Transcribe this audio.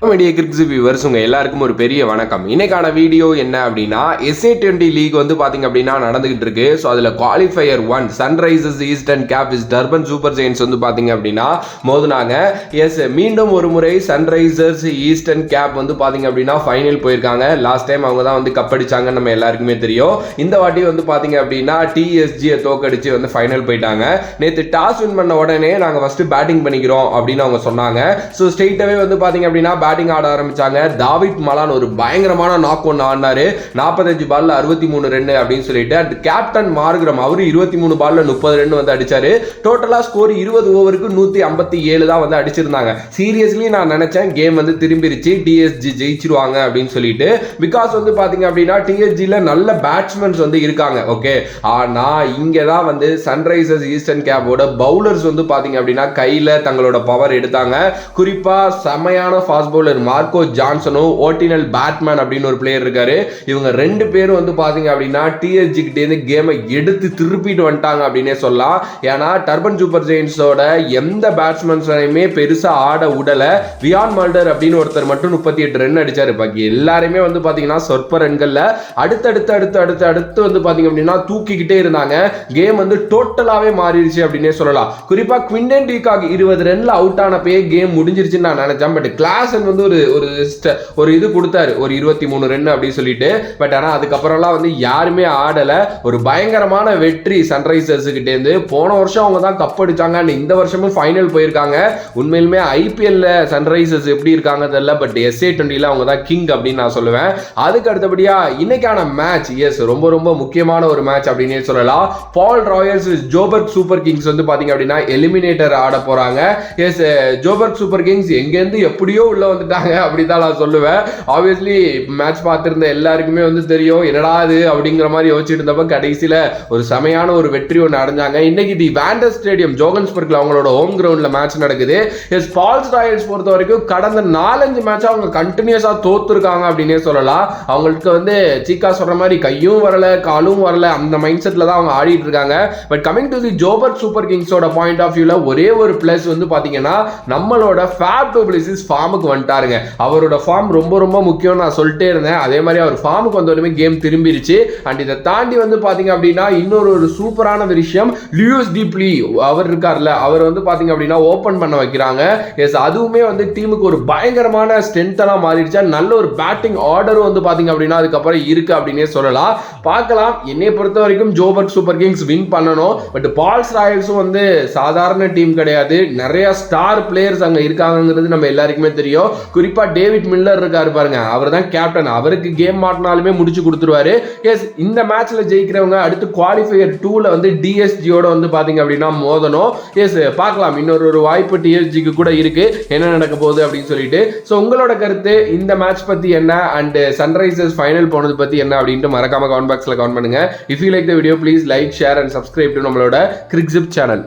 Media கிரிக்ஸ் viewers உங்க எல்லாருக்கும் ஒரு பெரிய வணக்கம். இன்னைக்கான வீடியோ என்ன அப்படின்னா SA20 லீக் வந்து பாத்தீங்க அப்படின்னா நடந்துகிட்டு இருக்கு. ஸோ அதுல qualifier 1 Sunrisers Eastern Cape is Durban Super Giants வந்து பாத்தீங்க அப்படின்னா மோதுனாங்க. எஸ், மீண்டும் ஒரு முறை சன்ரைசர்ஸ் ஈஸ்டர்ன் கேப் வந்து பாத்தீங்க அப்படின்னா ஃபைனல் போயிருக்காங்க. லாஸ்ட் டைம் அவங்க தான் வந்து கப் அடிச்சாங்கன்னு நம்ம எல்லாருக்குமே தெரியும். இந்த வாட்டி வந்து பாத்தீங்க அப்படின்னா TSG தோக்கடிச்சு வந்து ஃபைனல் போயிட்டாங்க. நேற்று டாஸ் வின் பண்ண உடனே நாங்க ஃபர்ஸ்ட் பேட்டிங் பண்ணிக்கிறோம் அப்படின்னு அவங்க சொன்னாங்க. ஸோ ஸ்ட்ரெயிட்டாவே வந்து பாத்தீங்க அப்படின்னா பேட்டிங் ஆட ஆரம்பிச்சாங்க. தாவித் மலான் ஒரு பயங்கரமான நாக் ஒன் ஆடினாரு. 45 பால்ல 63 ரன் அப்படின்னு சொல்லிட்டு அண்ட் கேப்டன் மார்க்ரம் அவரு 23 பால்ல 30 ரன் வந்து அடிச்சாரு. டோட்டலா ஸ்கோர் 20 ஓவருக்கு 157 தான் வந்து அடிச்சிருந்தாங்க. சீரியஸ்லி நான் நினைச்சேன் கேம் வந்து திரும்பிருச்சு, TSG ஜெயிச்சிருவாங்க அப்படின்னு சொல்லிட்டு. பிகாஸ் வந்து பாத்தீங்க அப்படின்னா TSGல நல்ல பேட்ஸ்மேன்ஸ் வந்து இருக்காங்க. ஓகே, ஆனா இங்க தான் வந்து சன்ரைசர்ஸ் ஈஸ்டர்ன் கேப்போட பவுலர்ஸ் வந்து பாத்தீங்க அப்படின்னா கையில தங்களோட பவர் எடுத்தாங்க. குறிப்பா செமையான ஃபாஸ்ட் பவுலர் மார்க்கோ ஜான்சனும் ஓட்டினல் பேட்மேன் அப்படின்னு ஒரு பிளேயர் இருக்காரு. இவங்க ரெண்டு பேரும் வந்து பாத்தீங்க அப்படின்னா TSG கிட்ட இருந்து கேமை எடுத்து திருப்பிட்டு வந்துட்டாங்க அப்படின்னே சொல்லலாம். ஏன்னா டர்பன் சூப்பர் ஜெயின்ஸோட எந்த பேட்ஸ்மேன்ஸையுமே பெருசா ஆட விடல. வியான் மல்டர் அப்படின்னு ஒருத்தர் மட்டும் 38 ரன் அடிச்சாரு. பாக்கி எல்லாருமே வந்து பாத்தீங்கன்னா சொற்ப ரன்கள்ல அடுத்து வந்து பாத்தீங்க அப்படின்னா தூக்கிக்கிட்டே இருந்தாங்க. கேம் வந்து டோட்டலாவே மாறிடுச்சு அப்படின்னே சொல்லலாம். குறிப்பா குவிண்டன் டீகாக் 20 ரன்ல அவுட் ஆனப்பே கேம் முடிஞ்சிருச்சுன்னு நான் நினைச்சேன். பட் கிளாசன் வந்து ஒரு இது கொடுத்தாரு, ஒரு 23 ரன் அப்படின்னு சொல்லிட்டு. பட் ஆனா அதுக்கப்புறம்லாம் வந்து யாருமே ஆடல. ஒரு பயங்கரமான வெற்றி சன்ரைசர்ஸ் கிட்ட இருந்து. போன வருஷம் அவங்க தான் கப் அடிச்சாங்க, இந்த வருஷமும் ஃபைனல் போயிருக்காங்க. உண்மையிலுமே IPLல சன்ரைசர்ஸ் எப்படி இருக்காங்க தெரியல, பட் SA20ல அவங்க தான் கிங் அப்படின்னு நான் சொல்லுவேன். அதுக்கு அடுத்தபடியா இன்னைக்கான மேட்ச் எஸ் ரொம்ப ரொம்ப முக்கியமான ஒரு மேட்ச் அப்படின்னே சொல்லலாம். பால் ராயல்ஸ் ஜோபர்க் சூப்பர் கிங்ஸ் வந்து பாத்தீங்க அப்படின்னா எலிமினேட்டர் ஆட போறாங்க. எஸ், ஜோபர்க் சூப்பர் கிங்ஸ் எங்க இருந்து எப்படியோ உள்ள வந்துட்டாங்க அப்படிதான் நான் சொல்லுவேன். ஆப்வியஸ்லி மேட்ச் பார்த்திருந்த எல்லாருக்குமே வந்து தெரியும் என்னடா அது அப்படிங்கிற மாதிரி யோசிச்சுட்டு இருந்தப்ப கடைசியில ஒரு செமையான ஒரு வெற்றி ஒன்று அடைஞ்சாங்க. இன்னைக்கு தி வேண்டர் ஸ்டேடியம் ஜோகன்ஸ்பர்க்ல அவங்களோட ஹோம் கிரவுண்ட்ல மேட்ச் நடக்குது. எஸ், பால்ஸ் ராயல்ஸ் பொறுத்த வரைக்கும் கடந்த 4-5 மேட்ச் அவங்க கண்டினியூஸா தோத்துருக்காங்க அப்படின்னே சொல்லலாம். அவங்களுக்கு வந்து சீக்கா சொல்ற மாதிரி கையும் வரல காலும் வரல அந்த மைண்ட் செட்ல தான் அவங்க ஆடிட்டு இருக்காங்க. But coming to the Joburg super கிங்ஸோட பாயிண்ட் ஆஃப் வியூல ஒரே ஒரு பிளஸ் வந்து பாத்தீங்கன்னா நம்மளோட ஃபேப் டு பிளேசிஸ் ஃபார்முக்கு வந்துட்டாருங்க. அவரோட ஃபார்ம் ரொம்ப ரொம்ப முக்கியம் நான் சொல்லிட்டே இருந்தேன். அதே மாதிரி அவர் ஃபார்முக்கு வந்தோடனே கேம் திரும்பிருச்சு. அண்ட் இதை தாண்டி வந்து பாத்தீங்க அப்படின்னா இன்னொரு ஒரு சூப்பரான விஷயம், லியூஸ் டீப்லி அவர் இருக்கார்ல, அவர் வந்து பாத்தீங்க அப்படின்னா ஓபன் பண்ண வைக்கிறாங்க. எஸ், அதுவுமே வந்து டீமுக்கு ஒரு பயங்கரமான ஸ்ட்ரென்த்தா மாறிடுச்சு. நல்ல ஒரு பேட்டிங் ஆர்டரும் வந்து பாத்தீங்க அப்படின்னா அதுக்கப்புறம் இருக்கு அப்படின்னே சொல்லலாம். பார்க்கலாம். என்னை பொறுத்த வரைக்கும் ஜோபர்க் சூப்பர் கிங்ஸ் வின் பண்ணணும். பட் பால்ஸ் ராயல்ஸும் வந்து சாதாரண டீம் கிடையாது. நிறைய ஸ்டார் பிளேயர்ஸ் அங்க இருக்காங்கிறது நம்ம எல்லாருக்குமே தெரியும். குறிப்பா டேவிட் மில்லர் இருக்காரு பாருங்க, அவர் தான் கேப்டன். அவருக்கு கேம் மாட்டினாலுமே முடிச்சு கொடுத்துருவாரு. எஸ், இந்த மேட்ச்ல ஜெயிக்கிறவங்க அடுத்து குவாலிஃபயர் 2ல வந்து DSGயோட வந்து பாத்தீங்க அப்படின்னா மோதணும். எஸ், பார்க்கலாம். இன்னொரு வாய்ப்பு TSGக்கு கூட இருக்கு, என்ன நடக்க போகுது அப்படின்னு சொல்லிட்டு. ஸோ உங்களோட கருத்து இந்த மேட்ச் பத்தி என்ன அண்ட் சன்ரைசர்ஸ் ஃபைனல் போனது பத்தி என்ன அப்படின்ட்டு மறக்காம கமெண்ட் பாக்ஸ்ல கமெண்ட் பண்ணுங்க. If you like the video please like share and subscribe to நம்மளோட கிரிக்ஸிப் சேனல்.